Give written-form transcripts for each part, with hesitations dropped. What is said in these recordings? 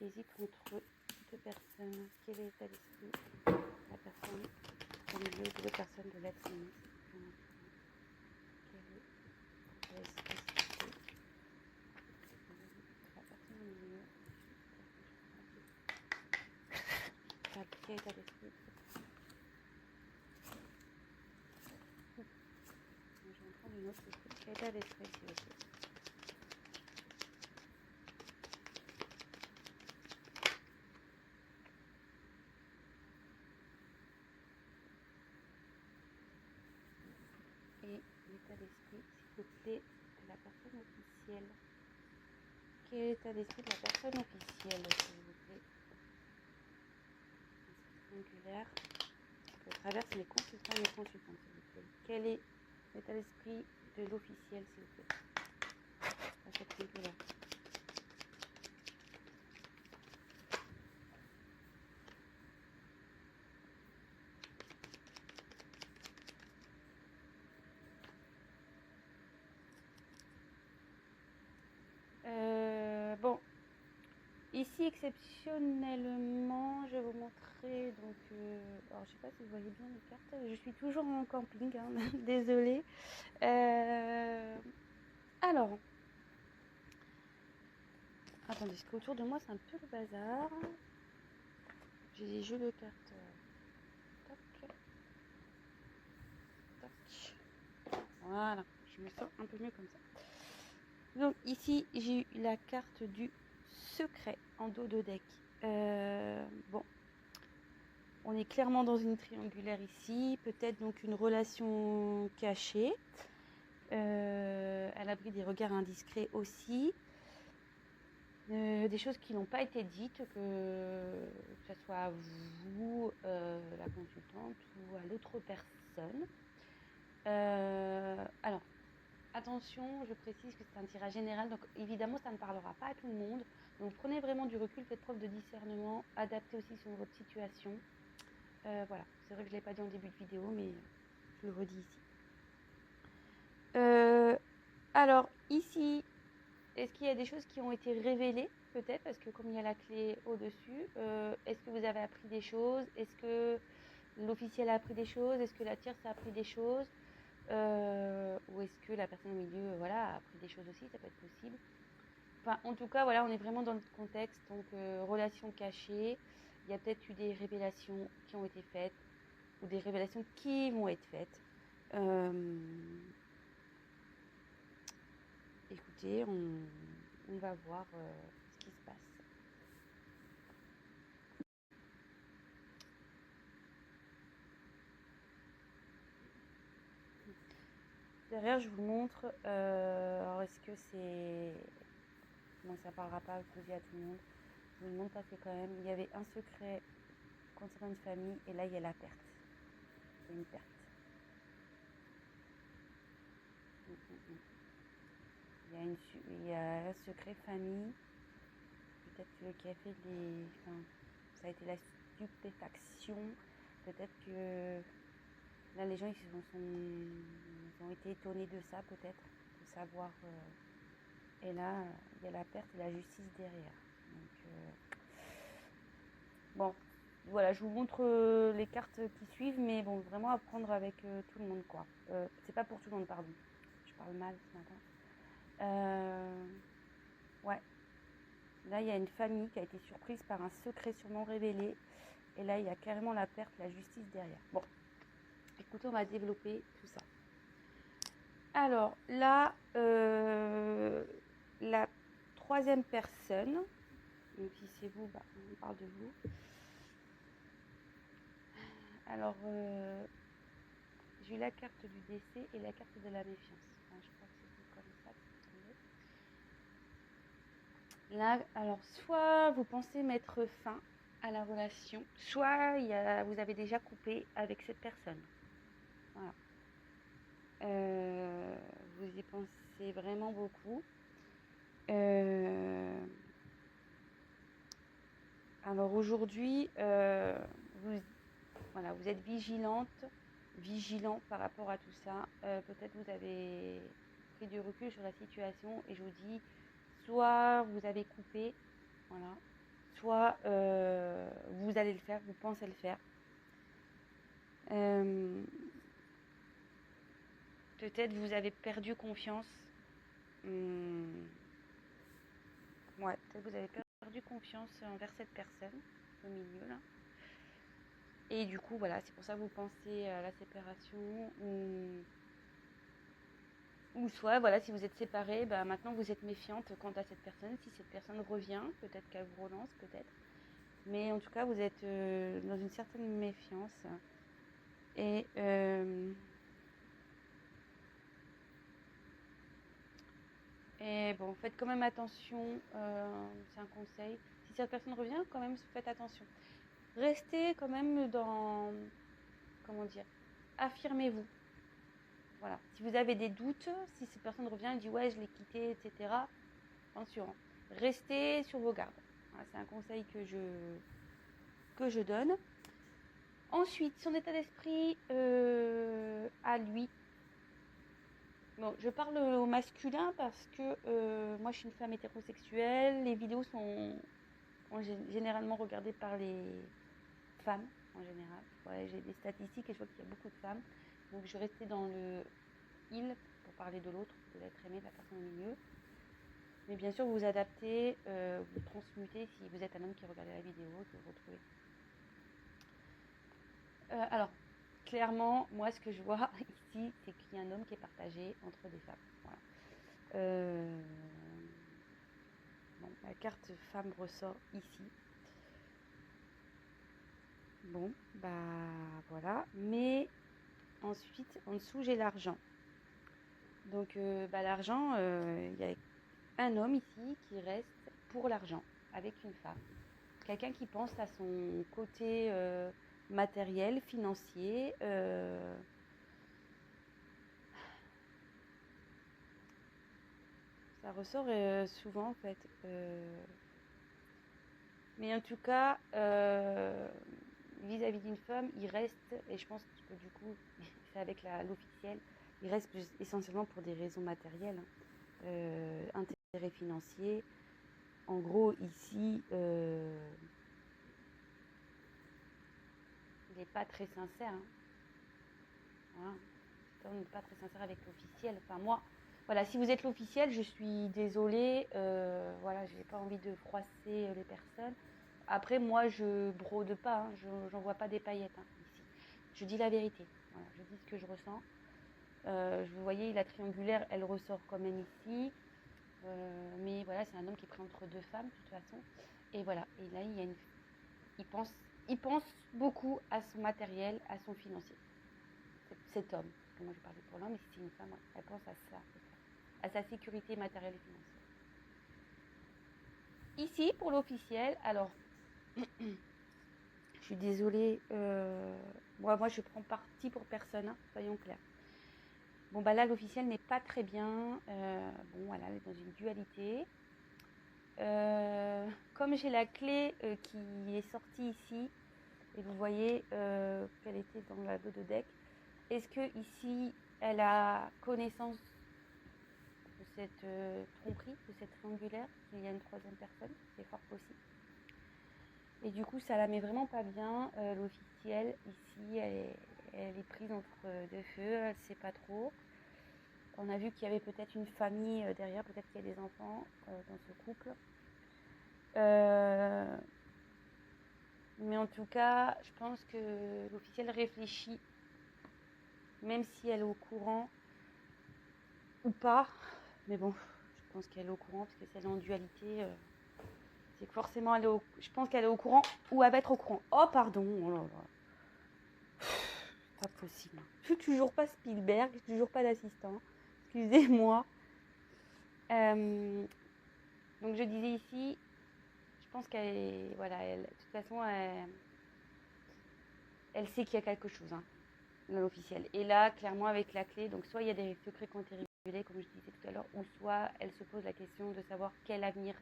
hésite entre deux personnes. Quel est l'état d'esprit de la personne au milieu de deux personnes de l'être humain? Quel est l'état d'esprit de la personne au milieu? Quel état d'esprit? Je vais en prendre une autre. Quel état d'esprit, s'il vous plaît? Et l'état d'esprit, s'il vous plaît, de la personne officielle. Quel est l'état d'esprit de la personne officielle, s'il vous plaît? Angulaire. Je traverse les consultants et les consultantes, s'il vous plaît. Quel est l'état d'esprit de l'officiel, s'il vous plaît? À cette angulaire. Bon, ici exceptionnellement, je vais vous montrer donc. Alors, je sais pas si vous voyez bien les cartes. Je suis toujours en camping, hein, désolée. Alors, attendez, parce qu'autour de moi c'est un peu le bazar. J'ai des jeux de cartes. Tac, tac. Voilà, je me sens un peu mieux comme ça. Donc ici, j'ai eu la carte du secret en dos de deck. Bon, on est clairement dans une triangulaire ici, peut-être donc une relation cachée, à l'abri des regards indiscrets aussi. Des choses qui n'ont pas été dites, que ce soit à vous, la consultante, ou à l'autre personne. Alors, attention, je précise que c'est un tirage général, donc évidemment ça ne parlera pas à tout le monde. Donc prenez vraiment du recul, faites preuve de discernement, adaptez aussi sur votre situation. Voilà, c'est vrai que je ne l'ai pas dit en début de vidéo, mais je le redis ici. Alors ici, est-ce qu'il y a des choses qui ont été révélées? Peut-être, parce que comme il y a la clé au-dessus, est-ce que vous avez appris des choses? Est-ce que l'officiel a appris des choses? Est-ce que la tierce a appris des choses? Ou est-ce que la personne au milieu voilà, a appris des choses aussi? Ça peut être possible. Enfin, en tout cas, voilà, on est vraiment dans le contexte, donc relation cachée. Il y a peut-être eu des révélations qui ont été faites, ou des révélations qui vont être faites. Écoutez, on va voir ce qui se passe. Derrière, je vous montre. Alors, est-ce que c'est. Bon, ça ne parlera pas, je vous dis à tout le monde. Je vous le montre parce que, quand même, il y avait un secret concernant une famille, et là, il y a la perte. Il y a une perte. Il y a un secret famille. Peut-être qui a fait des. Enfin, ça a été la stupéfaction. Peut-être que. Là, les gens ils ont été étonnés de ça, peut-être, de savoir. Et là, il y a la perte et la justice derrière. Donc, bon, voilà, je vous montre les cartes qui suivent, mais bon, vraiment à prendre avec tout le monde, quoi. C'est pas pour tout le monde, pardon. Je parle mal ce matin. Ouais. Là, il y a une famille qui a été surprise par un secret sûrement révélé. Et là, il y a carrément la perte, la justice derrière. Bon, écoutez, on va développer tout ça. Alors, là, la troisième personne, donc si c'est vous, bah, on parle de vous. Alors, j'ai eu la carte du décès et la carte de la méfiance. Enfin, je crois que c'est comme ça que c'est tombé. Là, alors, soit vous pensez mettre fin à la relation, soit vous avez déjà coupé avec cette personne. Voilà. Vous y pensez vraiment beaucoup. Alors aujourd'hui, vous êtes vigilant par rapport à tout ça. Peut-être vous avez pris du recul sur la situation et je vous dis, soit vous avez coupé, voilà, soit vous allez le faire, vous pensez le faire. Peut-être vous avez perdu confiance. Ouais, peut-être vous avez perdu confiance envers cette personne au milieu là. Et du coup, voilà, c'est pour ça que vous pensez à la séparation ou soit, voilà, si vous êtes séparés, bah, maintenant vous êtes méfiante quant à cette personne. Si cette personne revient, peut-être qu'elle vous relance, peut-être. Mais en tout cas, vous êtes dans une certaine méfiance. Et bon, faites quand même attention, c'est un conseil. Si cette personne revient, quand même, faites attention. Restez quand même dans, comment dire, affirmez-vous. Voilà. Si vous avez des doutes, si cette personne revient et dit ouais, je l'ai quitté, etc., attention, restez sur vos gardes. Voilà, c'est un conseil que je donne. Ensuite, son état d'esprit à lui. Bon, je parle au masculin parce que moi je suis une femme hétérosexuelle. Les vidéos sont généralement regardées par les femmes en général. Ouais, j'ai des statistiques et je vois qu'il y a beaucoup de femmes. Donc je restais dans le il pour parler de l'autre, de l'être aimé, de la personne au milieu. Mais bien sûr, vous vous adaptez, vous transmutez si vous êtes un homme qui regarde la vidéo, que vous retrouvez. Alors, clairement, moi, ce que je vois ici, c'est qu'il y a un homme qui est partagé entre des femmes. Voilà. Bon, la carte femme ressort ici. Bon, bah voilà. Mais ensuite, en dessous, j'ai l'argent. Donc, l'argent, il y a un homme ici qui reste pour l'argent avec une femme. Quelqu'un qui pense à son côté matériel, financier. Ça ressort souvent en fait. Mais en tout cas, vis-à-vis d'une femme, il reste, et je pense que du coup, c'est avec l'officiel, il reste essentiellement pour des raisons matérielles, intérêt financier. En gros, ici, il n'est pas très sincère. Hein. Voilà. On n'est pas très sincère avec l'officiel. Enfin, moi, voilà, si vous êtes l'officiel, je suis désolée. Voilà, j'ai pas envie de froisser les personnes. Après, moi, je brode pas. Hein, j'en vois pas des paillettes hein, ici. Je dis la vérité. Voilà, je dis ce que je ressens. Vous voyez, la triangulaire, elle ressort quand même ici. Mais voilà, c'est un homme qui est pris entre deux femmes, de toute façon. Et voilà. Et là, il pense beaucoup à son matériel, à son financier. Cet homme. Parce que moi, je parlais pour l'homme, mais si c'est une femme, elle pense à ça, à sa sécurité matérielle et financière. Ici, pour l'officiel, alors, je suis désolée, moi, je prends parti pour personne, hein, soyons clairs. Bon, bah là, l'officiel n'est pas très bien. Bon, voilà, elle est dans une dualité. Comme j'ai la clé qui est sortie ici, et vous voyez qu'elle était dans la dos de deck, est-ce que ici, elle a connaissance de cette tromperie, de cette triangulaire, qu'il y a une troisième personne, c'est fort possible. Et du coup, ça la met vraiment pas bien. L'officielle, ici, elle est prise entre deux feux, elle ne sait pas trop. On a vu qu'il y avait peut-être une famille derrière, peut-être qu'il y a des enfants dans ce couple. Mais en tout cas, je pense que l'officielle réfléchit, même si elle est au courant ou pas. Mais bon, je pense qu'elle est au courant, parce que si elle est en dualité, c'est que forcément, je pense qu'elle est au courant ou elle va être au courant. Oh, pardon, oh là là. Pas possible. Je suis toujours pas Spielberg, toujours pas d'assistant. Excusez-moi. Donc je disais ici, je pense qu'elle est, voilà, de toute façon, elle sait qu'il y a quelque chose, hein, dans l'officiel. Et là, clairement, avec la clé, donc soit il y a des secrets qui ont été révélés, comme je disais tout à l'heure, ou soit elle se pose la question de savoir quel avenir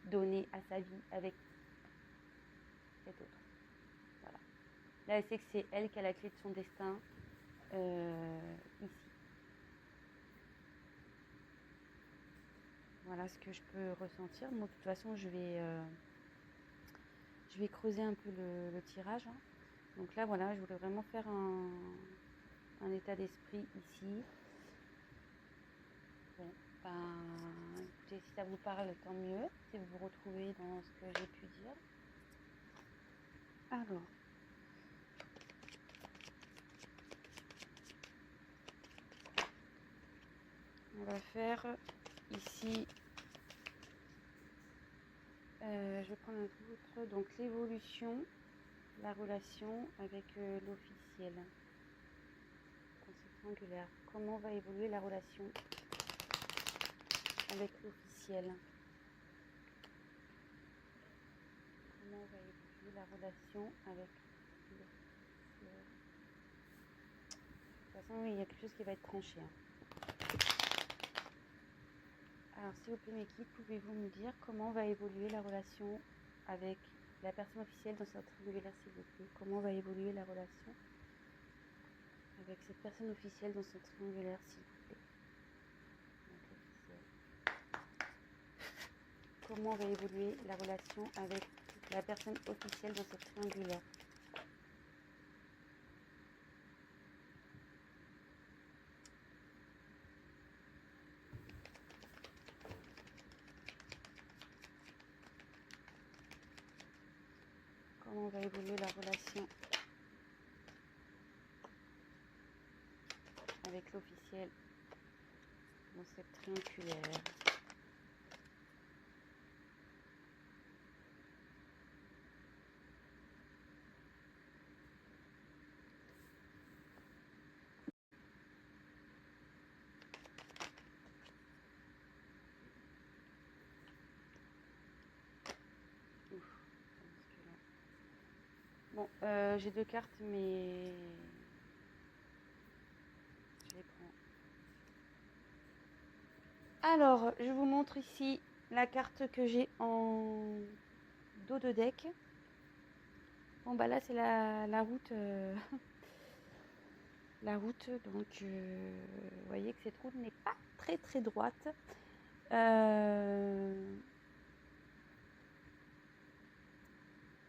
donner à sa vie avec cet autre. Voilà. Là, elle sait que c'est elle qui a la clé de son destin ici. Voilà ce que je peux ressentir. Moi, de toute façon, je vais Je vais creuser un peu le tirage. Hein. Donc là, voilà, je voulais vraiment faire un état d'esprit ici. Bon, ben, écoutez, si ça vous parle, tant mieux. Si vous vous retrouvez dans ce que j'ai pu dire. Alors. On va faire ici, je vais prendre un autre, donc l'évolution, la relation avec l'officiel, concept angulaire. Comment va évoluer la relation avec l'officiel? Comment va évoluer la relation avec l'officiel? De toute façon, il y a quelque chose qui va être tranché. Hein. Alors, s'il vous plaît, mes guides, pouvez-vous me dire comment va évoluer la relation avec la personne officielle dans cette triangulaire, s'il vous plaît? Comment va évoluer la relation avec cette personne officielle dans son triangulaire, s'il vous plaît? Comment va évoluer la relation avec la personne officielle dans ce triangulaire? Comment va évoluer la relation avec l'officiel dans cette triangulaire? Bon, j'ai deux cartes, mais je les prends. Alors, je vous montre ici la carte que j'ai en dos de deck. Bon, bah là, c'est la route. La route, donc vous voyez que cette route n'est pas très très droite.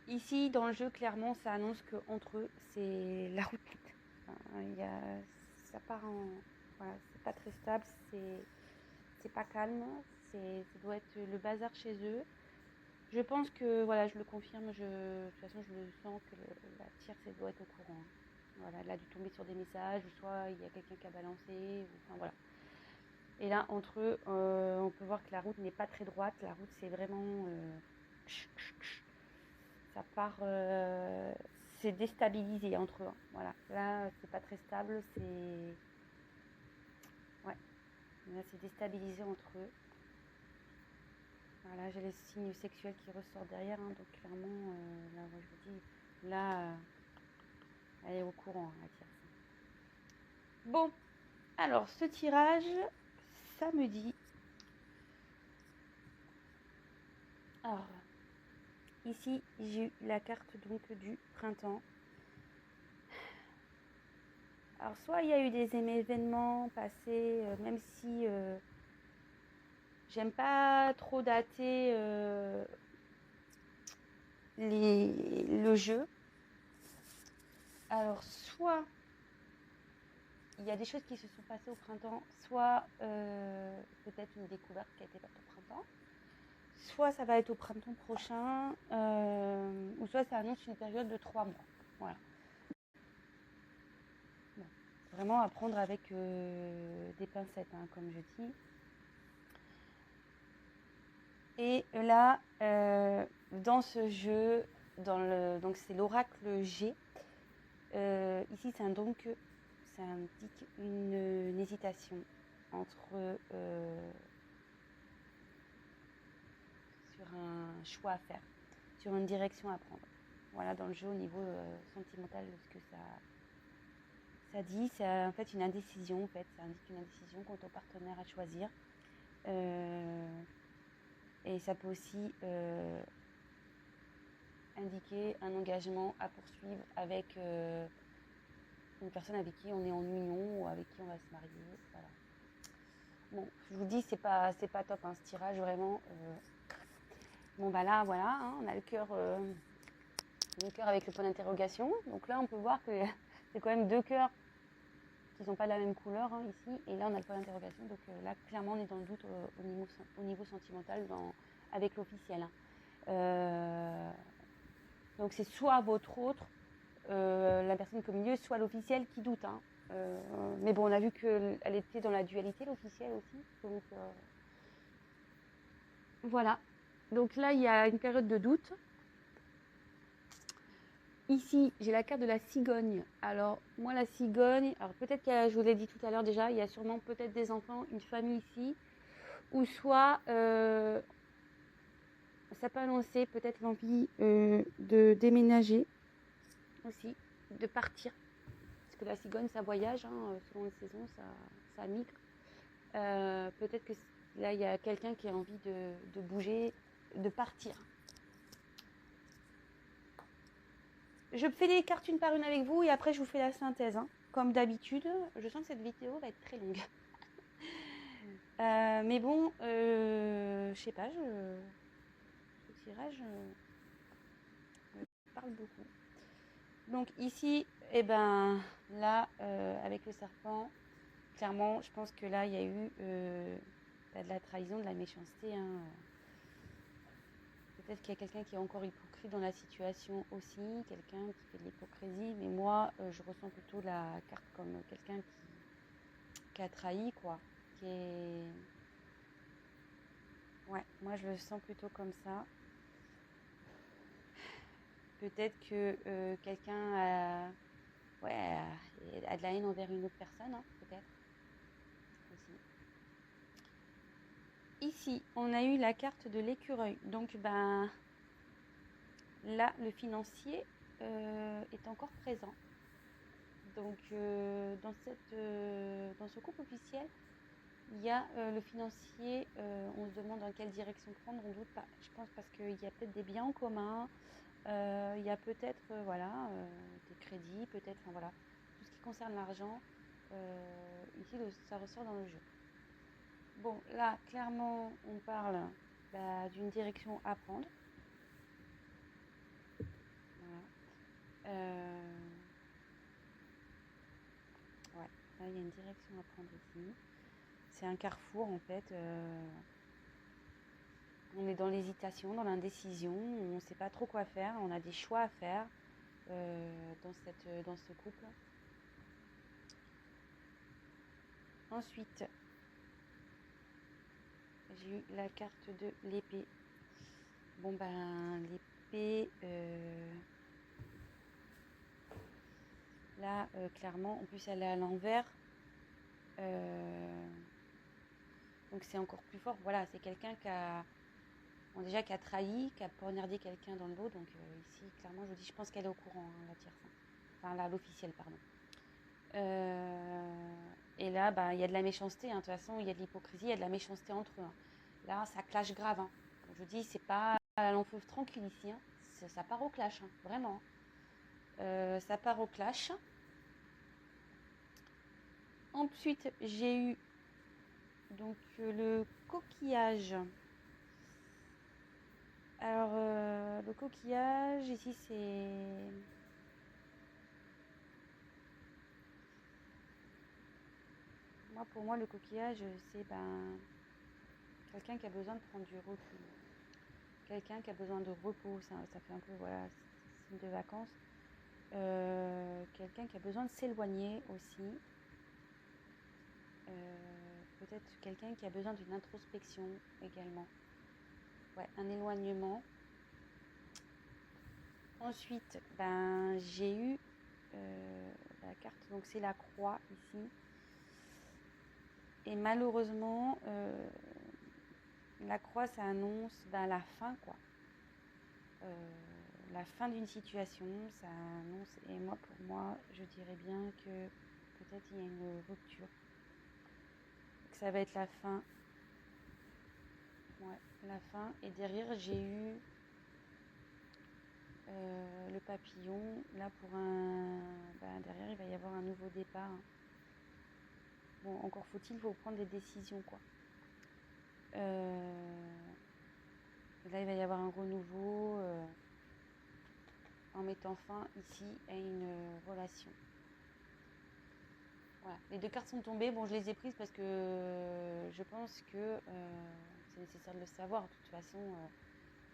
Ici, dans le jeu, clairement, ça annonce qu'entre eux, c'est la route. Ça part en... Voilà, c'est pas très stable, c'est pas calme, ça doit être le bazar chez eux. Je pense que, voilà, je le confirme, de toute façon, je le sens que la tierce, elle doit être au courant. Voilà, elle a dû tomber sur des messages, ou soit il y a quelqu'un qui a balancé, ou, enfin voilà. Et là, entre eux, on peut voir que la route n'est pas très droite. La route, c'est vraiment... ça part... c'est déstabilisé entre eux. Voilà. Là, c'est pas très stable. C'est... Ouais. Là, c'est déstabilisé entre eux. Voilà, j'ai les signes sexuels qui ressortent derrière. Hein, donc, clairement, là, je vous dis, là, elle est au courant, la tierce. Bon. Alors, ce tirage, ça me dit... Alors... Ici, j'ai eu la carte donc du printemps. Alors, soit il y a eu des événements passés, même si j'aime pas trop dater le jeu. Alors, soit il y a des choses qui se sont passées au printemps, soit peut-être une découverte qui a été faite au printemps. Soit ça va être au printemps prochain, ou soit ça annonce une période de 3 mois. Voilà. Bon. Vraiment à prendre avec des pincettes, hein, comme je dis. Et là, dans ce jeu, donc c'est l'oracle G. Ici, ça indique une hésitation entre sur un choix à faire, sur une direction à prendre. Voilà, dans le jeu, au niveau sentimental, ce que ça dit, c'est en fait une indécision. En fait, ça indique une indécision quant au partenaire à choisir. Et ça peut aussi indiquer un engagement à poursuivre avec une personne avec qui on est en union ou avec qui on va se marier. Voilà. Bon, je vous dis, c'est pas top, hein, ce tirage, vraiment. Bon, bah là, voilà, hein, on a le cœur Le cœur avec le point d'interrogation. Donc là, on peut voir que c'est quand même 2 cœurs qui ne sont pas de la même couleur hein, ici. Et là, on a le point d'interrogation. Donc là, clairement, on est dans le doute au niveau sentimental avec l'officiel. Hein. Donc c'est soit votre autre, la personne au milieu, soit l'officiel qui doute. Hein. Mais bon, on a vu qu'elle était dans la dualité, l'officiel aussi. Donc voilà. Donc là, il y a une période de doute. Ici, j'ai la carte de la cigogne. Alors, moi, la cigogne, alors peut-être que je vous l'ai dit tout à l'heure déjà, il y a sûrement peut-être des enfants, une famille ici, ou soit ça peut annoncer peut-être l'envie de déménager aussi, de partir. Parce que la cigogne, ça voyage, hein, selon les saisons, ça migre. Peut-être que là, il y a quelqu'un qui a envie de bouger, de partir. Je fais les cartes une par une avec vous et après, je vous fais la synthèse. Hein. Comme d'habitude, je sens que cette vidéo va être très longue. Mais bon, je sais pas, ce tirage me parle beaucoup. Donc ici, eh ben, là, avec le serpent, clairement, je pense que là, il y a eu de la trahison, de la méchanceté. Hein. Peut-être qu'il y a quelqu'un qui est encore hypocrite dans la situation aussi, quelqu'un qui fait de l'hypocrisie. Mais moi, je ressens plutôt la carte comme quelqu'un qui a trahi, quoi. Qui est... Ouais, moi, je le sens plutôt comme ça. Peut-être que quelqu'un a de la haine envers une autre personne, hein, peut-être. Aussi. Ici, on a eu la carte de l'écureuil. Donc, ben, là, le financier est encore présent. Donc, dans ce couple officiel, il y a le financier, on se demande dans quelle direction prendre, on ne doute pas. Je pense parce qu'il y a peut-être des biens en commun, il y a peut-être des crédits, peut-être, enfin voilà, tout ce qui concerne l'argent. Ici, ça ressort dans le jeu. Bon, là, clairement, on parle d'une direction à prendre. Voilà. Ouais, là, il y a une direction à prendre ici. C'est un carrefour, en fait. On est dans l'hésitation, dans l'indécision. On ne sait pas trop quoi faire. On a des choix à faire dans ce couple. Ensuite, j'ai eu la carte de l'épée. Bon, ben, l'épée, là, clairement, en plus, elle est à l'envers. Donc, c'est encore plus fort. Voilà, c'est quelqu'un qui a trahi, qui a poignardé quelqu'un dans le dos. Donc, ici, clairement, je vous dis, je pense qu'elle est au courant, hein, la tierce. Enfin, là, l'officielle, pardon. Et là, il y a de la méchanceté. Hein. De toute façon, il y a de l'hypocrisie, il y a de la méchanceté entre eux. Hein. Là, ça clash grave. Hein. Donc, je vous dis, c'est pas à l'enfeuve tranquille ici. Hein. Ça part au clash, hein, vraiment. Ça part au clash. Ensuite, j'ai eu donc le coquillage. Alors, le coquillage, ici, c'est... Pour moi, le coquillage, c'est quelqu'un qui a besoin de prendre du recul. Quelqu'un qui a besoin de repos, ça fait un peu, voilà, signe de vacances. Quelqu'un qui a besoin de s'éloigner aussi. Peut-être quelqu'un qui a besoin d'une introspection également. Ouais, un éloignement. Ensuite, j'ai eu la carte, donc c'est la croix ici. Et malheureusement, la croix, ça annonce la fin, quoi. La fin d'une situation, ça annonce, et pour moi, je dirais bien que peut-être il y a une rupture. Que ça va être la fin. Ouais, la fin. Et derrière, j'ai eu le papillon. Là, derrière, il va y avoir un nouveau départ. Hein. Bon, encore faut-il prendre des décisions, quoi. Là, il va y avoir un renouveau en mettant fin ici à une relation. Voilà. Les 2 cartes sont tombées. Bon, je les ai prises parce que je pense que c'est nécessaire de le savoir. De toute façon,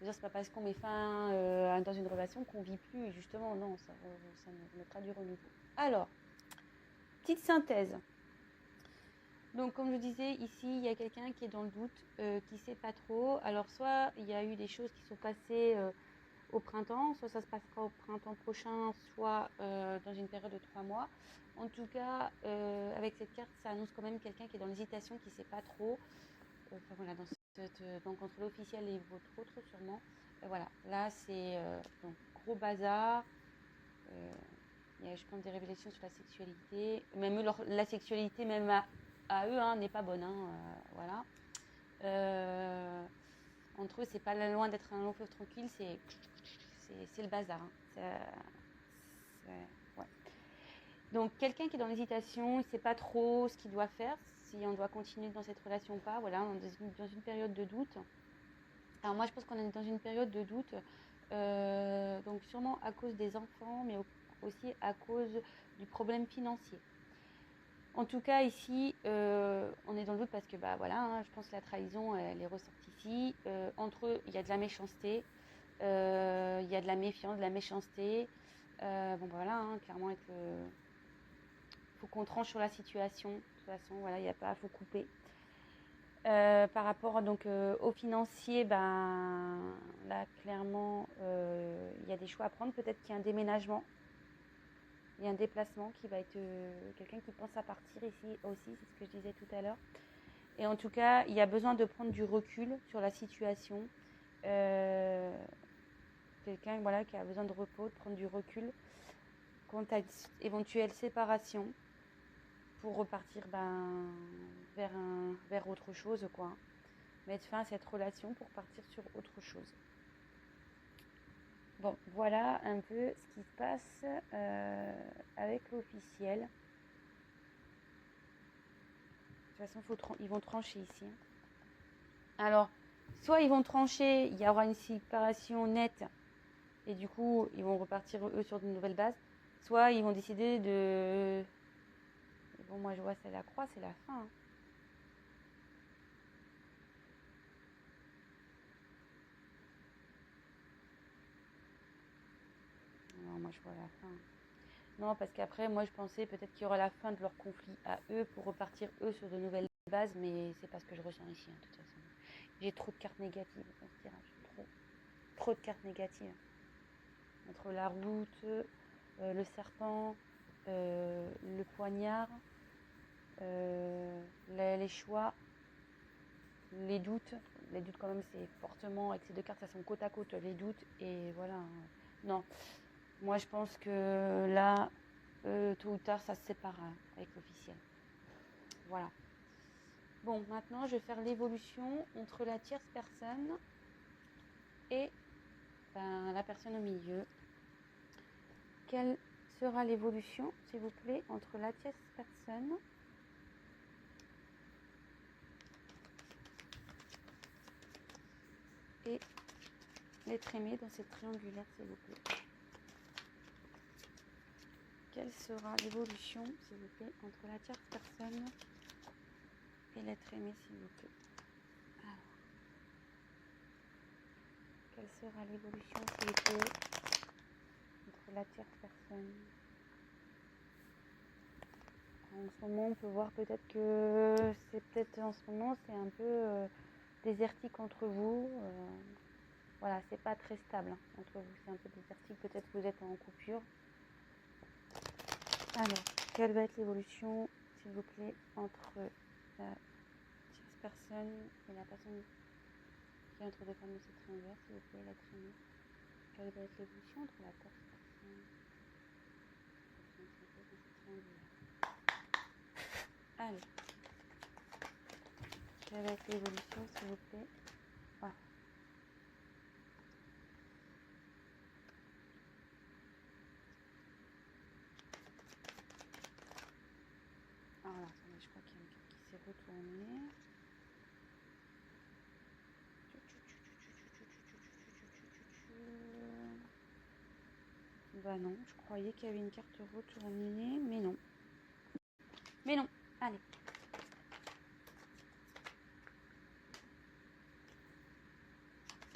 c'est pas parce qu'on met fin dans une relation qu'on vit plus. Et justement, non, ça nous mettra du renouveau. Alors, petite synthèse. Donc, comme je disais, ici, il y a quelqu'un qui est dans le doute, qui ne sait pas trop. Alors, soit il y a eu des choses qui sont passées au printemps, soit ça se passera au printemps prochain, soit dans une période de 3 mois. En tout cas, avec cette carte, ça annonce quand même quelqu'un qui est dans l'hésitation, qui ne sait pas trop. Enfin voilà, donc entre l'officiel et votre autre sûrement. Voilà, là c'est donc gros bazar. Il y a, je pense, des révélations sur la sexualité. Même la sexualité, même à eux, hein, n'est pas bonne. Hein, voilà. Entre eux, c'est pas loin d'être un long fleuve tranquille, c'est le bazar. Hein. Ouais. Donc, quelqu'un qui est dans l'hésitation, il ne sait pas trop ce qu'il doit faire, si on doit continuer dans cette relation ou pas. Voilà, on est dans une période de doute. Alors, moi, je pense qu'on est dans une période de doute, donc sûrement à cause des enfants, mais aussi à cause du problème financier. En tout cas, ici, on est dans le doute parce que, bah voilà, hein, je pense que la trahison, elle est ressortie ici. Entre eux, il y a de la méchanceté, il y a de la méfiance, de la méchanceté. Bon, bah, voilà, hein, clairement, faut qu'on tranche sur la situation. De toute façon, voilà, il n'y a pas, faut couper. Par rapport donc au financier, ben là, clairement, il y a des choix à prendre. Peut-être qu'il y a un déménagement. Il y a un déplacement qui va être quelqu'un qui pense à partir ici aussi, c'est ce que je disais tout à l'heure. Et en tout cas, il y a besoin de prendre du recul sur la situation. Quelqu'un voilà, qui a besoin de repos, de prendre du recul quant à éventuelle séparation pour repartir vers autre chose, quoi. Mettre fin à cette relation pour partir sur autre chose. Bon, voilà un peu ce qui se passe avec l'officiel. De toute façon, ils vont trancher ici. Alors, soit ils vont trancher, il y aura une séparation nette, et du coup, ils vont repartir eux sur de nouvelles bases. Soit ils vont décider de... Bon, moi je vois c'est la croix, c'est la fin. Hein. Non, moi je vois la fin. Non, parce qu'après, moi je pensais peut-être qu'il y aura la fin de leur conflit à eux pour repartir eux sur de nouvelles bases, mais c'est pas ce que je ressens ici, hein, de toute façon. J'ai trop de cartes négatives dans ce tirage. Trop de cartes négatives. Entre la route, le serpent, le poignard, les choix, les doutes. Les doutes quand même c'est fortement, avec ces 2 cartes, ça sont côte à côte, les doutes et voilà. Non, moi je pense que là, tôt ou tard, ça se sépare avec l'officiel. Voilà. Bon, maintenant je vais faire l'évolution entre la tierce personne et la personne au milieu. Quelle sera l'évolution, s'il vous plaît, entre la tierce personne et l'être aimé dans cette triangulaire, s'il vous plaît. Quelle sera l'évolution, s'il vous plaît, entre la tierce personne et l'être aimé, s'il vous plaît. Alors, quelle sera l'évolution, s'il vous plaît, entre la tierce personne. En ce moment, on peut voir peut-être que en ce moment, c'est un peu désertique entre vous. Voilà, c'est pas très stable hein, entre vous, c'est un peu désertique. Peut-être que vous êtes en coupure. Alors, quelle va être l'évolution, s'il vous plaît, entre la tierce personne et la personne qui est entre deux formes de cette triangulaire, s'il vous plaît, l'être aimé. Quelle va être l'évolution entre la tierce personne et cette triangulaire. Allez. Quelle va être l'évolution, s'il vous plaît. Voilà. Alors là, attendez, je crois qu'il y a une carte qui s'est retournée. Bah non, je croyais qu'il y avait une carte retournée, mais non. Mais non, allez.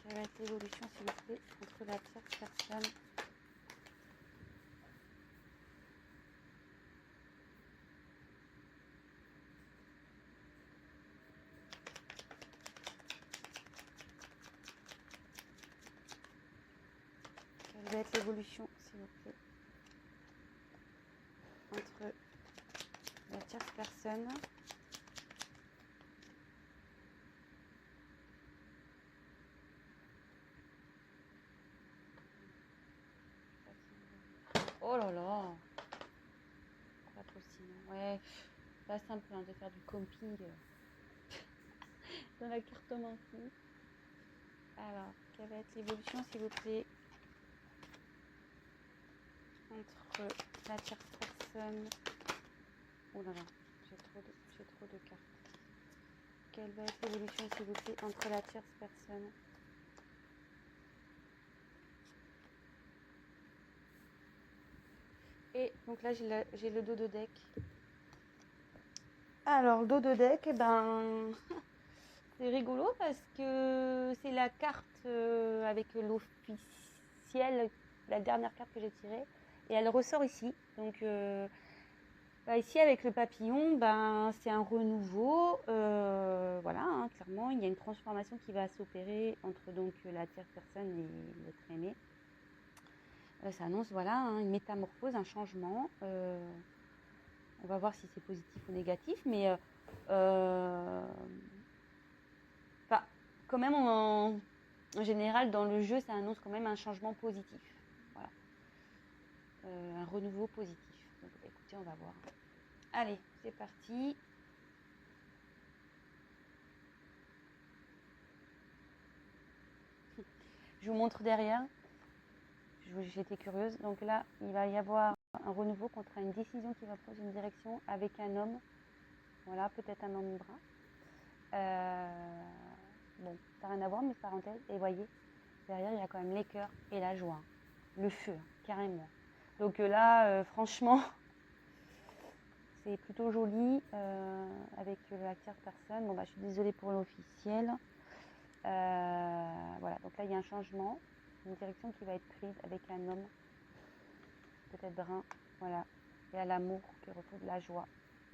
Quelle va être l'évolution, s'il vous plaît, entre la tierce personne Quelle va être l'évolution, s'il vous plaît, entre la tierce personne Oh là là, pas possible. Ouais, pas simple hein, de faire du camping dans la cartomancie. Alors, quelle va être l'évolution, s'il vous plaît, entre la tierce personne. Oh là là, j'ai trop de cartes. Quelle va être l'évolution, s'il vous plaît, entre la tierce personne et donc là j'ai le dos de deck. Alors le dos de deck, eh ben c'est rigolo parce que c'est la carte avec l'officiel, la dernière carte que j'ai tirée, et elle ressort ici. Donc ici avec le papillon, c'est un renouveau. Voilà, hein, clairement, il y a une transformation qui va s'opérer entre donc la tierce personne et l'être aimé. Ça annonce voilà hein, une métamorphose, un changement. On va voir si c'est positif ou négatif, mais quand même en général dans le jeu ça annonce quand même un changement positif. Voilà. Un renouveau positif. Donc écoutez, on va voir. Allez, c'est parti. Je vous montre derrière. J'étais curieuse. Donc là, il va y avoir un renouveau contre une décision qui va prendre une direction avec un homme. Voilà, peut-être un homme brun. Bon, ça n'a rien à voir, mais parenthèse. Et voyez, derrière, il y a quand même les cœurs et la joie. Le feu, carrément. Donc là, franchement, c'est plutôt joli avec la tierce personne. Bon, je suis désolée pour l'officiel. Voilà, donc là, il y a un changement, une direction qui va être prise avec un homme, peut-être brun. Voilà, il y a l'amour qui retrouve la joie,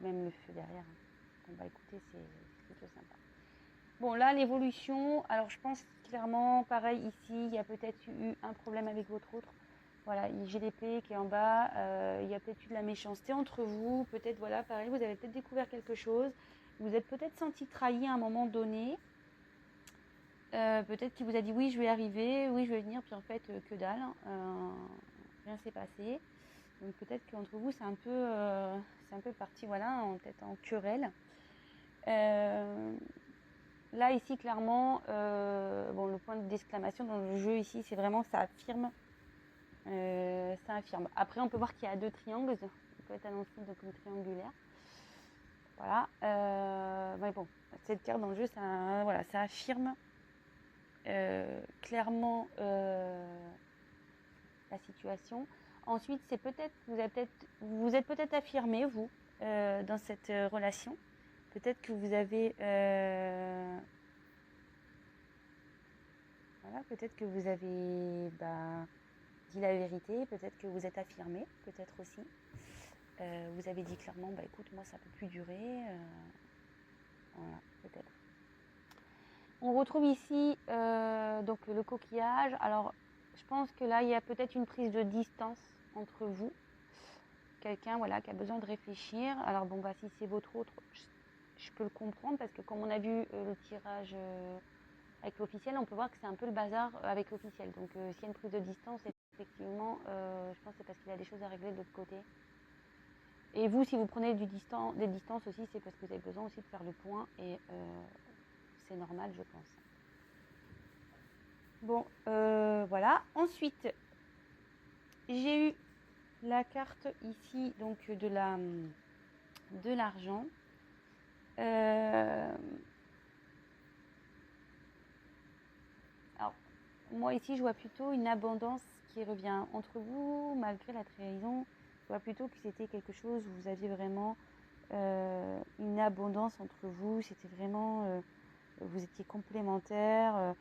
même le feu derrière. Bon, écoutez, c'est plutôt sympa. Bon, là, l'évolution, alors je pense clairement, pareil, ici, il y a peut-être eu un problème avec votre autre. Voilà, j'ai l'épée qui est en bas, il y a peut-être eu de la méchanceté entre vous, peut-être, voilà, pareil, vous avez peut-être découvert quelque chose, vous êtes peut-être senti trahi à un moment donné, peut-être qu'il vous a dit oui, je vais arriver, oui, je vais venir, puis en fait, que dalle, rien s'est passé. Donc peut-être qu'entre vous, c'est un peu parti, voilà, peut-être en querelle. Là, ici, clairement, le point d'exclamation dans le jeu, ici, c'est vraiment, ça affirme. Ça affirme. Après, on peut voir qu'il y a deux triangles. Il peut être annoncé donc une triangulaire. Voilà. Mais bon, cette carte dans le jeu, ça affirme clairement la situation. Ensuite, c'est peut-être, vous êtes peut-être affirmé, vous, dans cette relation. Peut-être que vous avez... voilà, peut-être que vous avez dit la vérité, peut-être que vous êtes affirmé, peut-être aussi. Vous avez dit clairement, écoute, moi ça peut plus durer. Voilà, peut-être. On retrouve ici donc le coquillage. Alors, je pense que là, il y a peut-être une prise de distance entre vous. Quelqu'un voilà, qui a besoin de réfléchir. Alors, bon, si c'est votre autre, je peux le comprendre parce que comme on a vu le tirage avec l'officiel, on peut voir que c'est un peu le bazar avec l'officiel. Donc, s'il y a une prise de distance, effectivement, je pense que c'est parce qu'il y a des choses à régler de l'autre côté. Et vous, si vous prenez des distances aussi, c'est parce que vous avez besoin aussi de faire le point et c'est normal, je pense. Bon, voilà. Ensuite, j'ai eu la carte ici, donc de l'argent. Alors, moi ici, je vois plutôt une abondance qui revient entre vous, malgré la trahison. Je vois plutôt que c'était quelque chose où vous aviez vraiment une abondance entre vous. C'était vraiment, vous étiez complémentaires.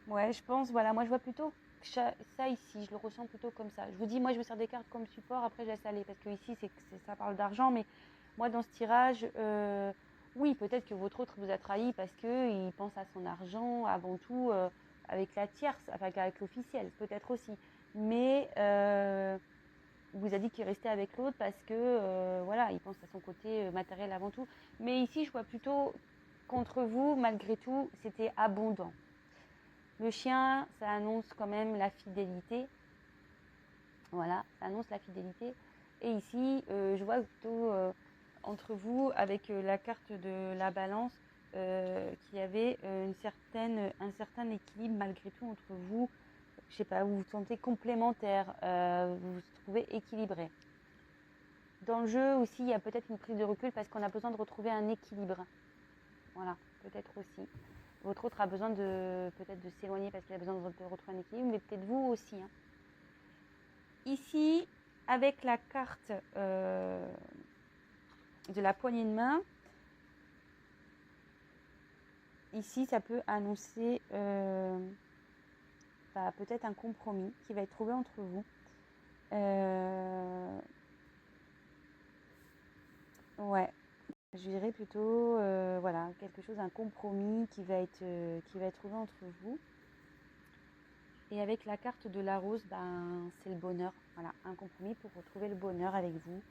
Ouais, je pense, voilà, moi je vois plutôt ça ici, je le ressens plutôt comme ça. Je vous dis, moi je me sers des cartes comme support, après je laisse aller, parce que ici ça parle d'argent, mais moi dans ce tirage, oui, peut-être que votre autre vous a trahi parce qu'il pense à son argent avant tout avec la tierce, enfin avec l'officiel, peut-être aussi. Mais il vous a dit qu'il restait avec l'autre parce que voilà, il pense à son côté matériel avant tout. Mais ici, je vois plutôt contre vous, malgré tout, c'était abondant. Le chien, ça annonce quand même la fidélité. Voilà, ça annonce la fidélité. Et ici, je vois plutôt entre vous, avec la carte de la balance, qu'il y avait un certain équilibre malgré tout entre vous. Je sais pas, vous vous sentez complémentaire, vous vous trouvez équilibré. Dans le jeu aussi, il y a peut-être une prise de recul parce qu'on a besoin de retrouver un équilibre. Voilà, peut-être aussi. Votre autre a besoin peut-être de s'éloigner parce qu'il a besoin de retrouver un équilibre, mais peut-être vous aussi. Hein. Ici, avec la carte de la poignée de main, ici, ça peut annoncer peut-être un compromis qui va être trouvé entre vous. Ouais, je dirais plutôt voilà, quelque chose, un compromis qui va être trouvé entre vous. Et avec la carte de la rose, c'est le bonheur. Voilà, un compromis pour retrouver le bonheur avec vous.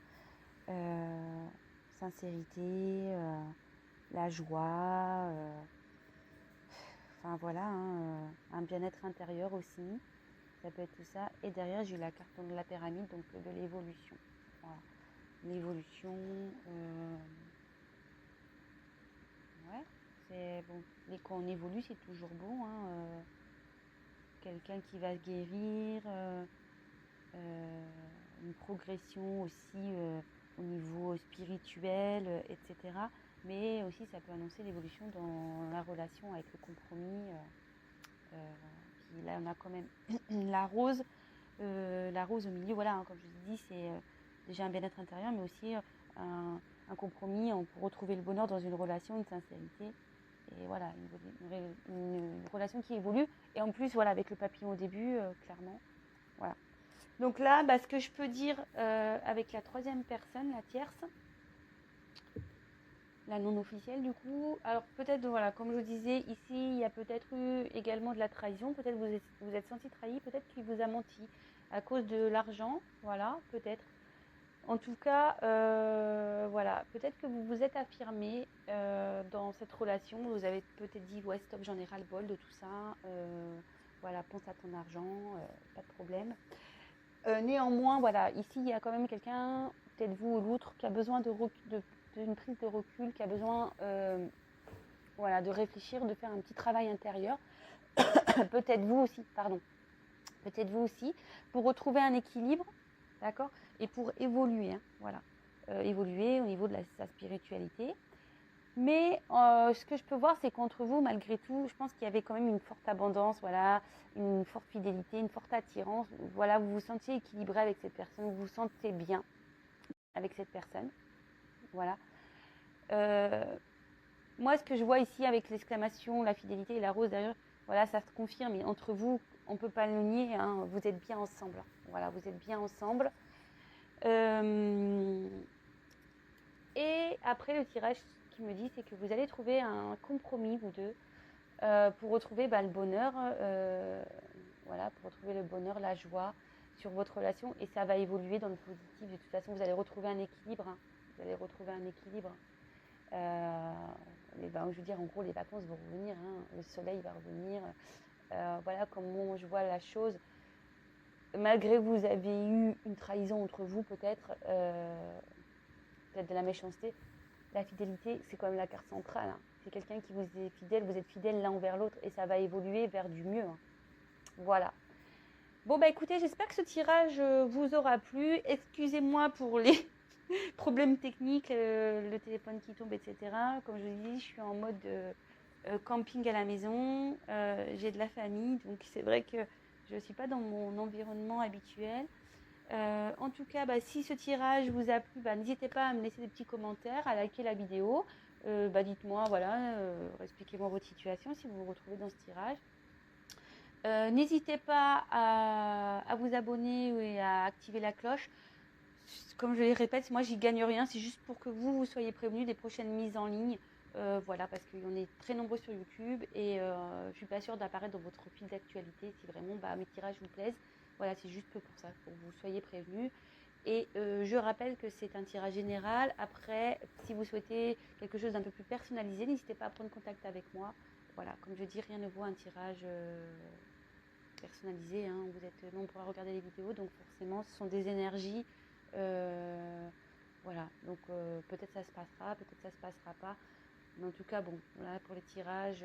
Sincérité, la joie, enfin voilà, hein, un bien-être intérieur aussi. Ça peut être tout ça. Et derrière, j'ai eu la carte de la pyramide, donc de l'évolution. Voilà. L'évolution, ouais, c'est bon. Mais quand on évolue, c'est toujours bon. Hein, quelqu'un qui va guérir, une progression aussi au niveau spirituel, etc. Mais aussi, ça peut annoncer l'évolution dans la relation avec le compromis. Puis là, on a quand même la rose au milieu. Voilà, hein, comme je vous dis, c'est déjà un bien-être intérieur, mais aussi un compromis pour retrouver le bonheur dans une relation, une sincérité. Et voilà, une relation qui évolue. Et en plus, voilà, avec le papillon au début, clairement. Voilà. Donc là, ce que je peux dire avec la troisième personne, la tierce, la non officielle du coup, alors peut-être, voilà, comme je vous disais, ici, il y a peut-être eu également de la trahison, peut-être vous êtes senti trahi, peut-être qu'il vous a menti à cause de l'argent, voilà, peut-être. En tout cas, voilà, peut-être que vous vous êtes affirmé dans cette relation, vous avez peut-être dit, ouais, stop, j'en ai ras-le-bol de tout ça, voilà, pense à ton argent, pas de problème. Néanmoins, voilà, ici, il y a quand même quelqu'un, peut-être vous ou l'autre, qui a besoin d'une prise de recul, qui a besoin voilà, de réfléchir, de faire un petit travail intérieur. Peut-être vous aussi, pardon. Peut-être vous aussi, pour retrouver un équilibre, d'accord, et pour évoluer, hein, voilà. Évoluer au niveau de sa spiritualité. Mais ce que je peux voir, c'est qu'entre vous, malgré tout, je pense qu'il y avait quand même une forte abondance, voilà, une forte fidélité, une forte attirance. Voilà, vous vous sentiez équilibré avec cette personne, vous vous sentez bien avec cette personne. Voilà. Moi, ce que je vois ici avec l'exclamation, la fidélité et la rose derrière, voilà, ça se confirme. Et entre vous, on ne peut pas le nier, hein, vous êtes bien ensemble. Voilà, vous êtes bien ensemble. Et après, le tirage qui me dit, c'est que vous allez trouver un compromis, vous deux, pour retrouver le bonheur, voilà, pour retrouver le bonheur, la joie sur votre relation. Et ça va évoluer dans le positif. De toute façon, vous allez retrouver un équilibre. Hein. Vous allez retrouver un équilibre. Je veux dire, en gros, les vacances vont revenir. Hein. Le soleil va revenir. Voilà comment je vois la chose. Malgré que vous avez eu une trahison entre vous, peut-être de la méchanceté, la fidélité, c'est quand même la carte centrale. Hein. C'est quelqu'un qui vous est fidèle, vous êtes fidèle l'un envers l'autre et ça va évoluer vers du mieux. Hein. Voilà. Bon, écoutez, j'espère que ce tirage vous aura plu. Excusez-moi pour les Problème technique, le téléphone qui tombe, etc. Comme je vous dis, je suis en mode camping à la maison. J'ai de la famille, donc c'est vrai que je ne suis pas dans mon environnement habituel. En tout cas, si ce tirage vous a plu, n'hésitez pas à me laisser des petits commentaires, à liker la vidéo. Dites-moi, voilà, expliquez-moi votre situation si vous vous retrouvez dans ce tirage. N'hésitez pas à vous abonner et à activer la cloche. Comme je le répète, moi j'y gagne rien, c'est juste pour que vous soyez prévenus des prochaines mises en ligne. Voilà, parce qu'on est très nombreux sur YouTube et je ne suis pas sûre d'apparaître dans votre fil d'actualité si vraiment mes tirages vous plaisent. Voilà, c'est juste pour ça, pour que vous soyez prévenus. Et je rappelle que c'est un tirage général. Après, si vous souhaitez quelque chose d'un peu plus personnalisé, n'hésitez pas à prendre contact avec moi. Voilà, comme je dis, rien ne vaut un tirage personnalisé. Hein. Vous êtes nombreux à regarder les vidéos, donc forcément, ce sont des énergies. Voilà, donc peut-être ça se passera, peut-être ça se passera pas. Mais en tout cas, bon, voilà, pour les tirages,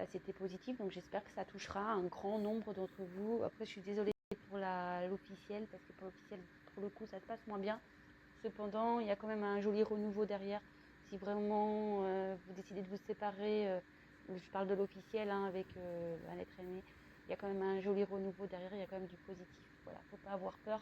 c'était positif, donc j'espère que ça touchera un grand nombre d'entre vous. Après, je suis désolée pour l'officiel, parce que pour l'officiel, pour le coup, ça se passe moins bien. Cependant, il y a quand même un joli renouveau derrière. Si vraiment vous décidez de vous séparer, je parle de l'officiel avec un être aimé, il y a quand même un joli renouveau derrière, il y a quand même du positif. Voilà, faut pas avoir peur.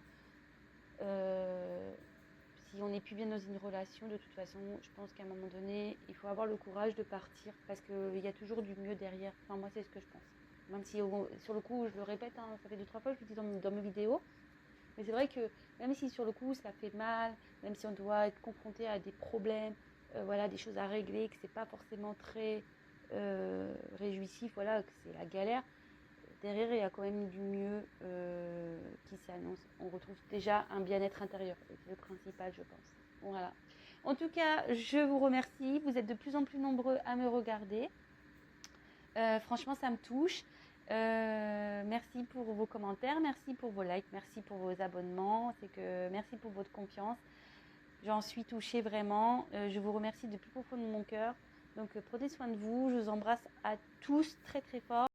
Si on n'est plus bien dans une relation, de toute façon, je pense qu'à un moment donné, il faut avoir le courage de partir parce qu'il y a toujours du mieux derrière. Enfin, moi, c'est ce que je pense. Même si, sur le coup, je le répète, hein, ça fait 2-3 fois que je le dis dans mes vidéos. Mais c'est vrai que même si sur le coup, ça fait mal, même si on doit être confronté à des problèmes, voilà, des choses à régler, que c'est pas forcément très réjouissif, voilà, que c'est la galère, derrière, il y a quand même du mieux qui s'annonce. On retrouve déjà un bien-être intérieur. C'est le principal, je pense. Voilà. En tout cas, je vous remercie. Vous êtes de plus en plus nombreux à me regarder. Franchement, ça me touche. Merci pour vos commentaires, merci pour vos likes, merci pour vos abonnements. Merci pour votre confiance. J'en suis touchée vraiment. Je vous remercie du plus profond de mon cœur. Donc, prenez soin de vous. Je vous embrasse à tous très très fort.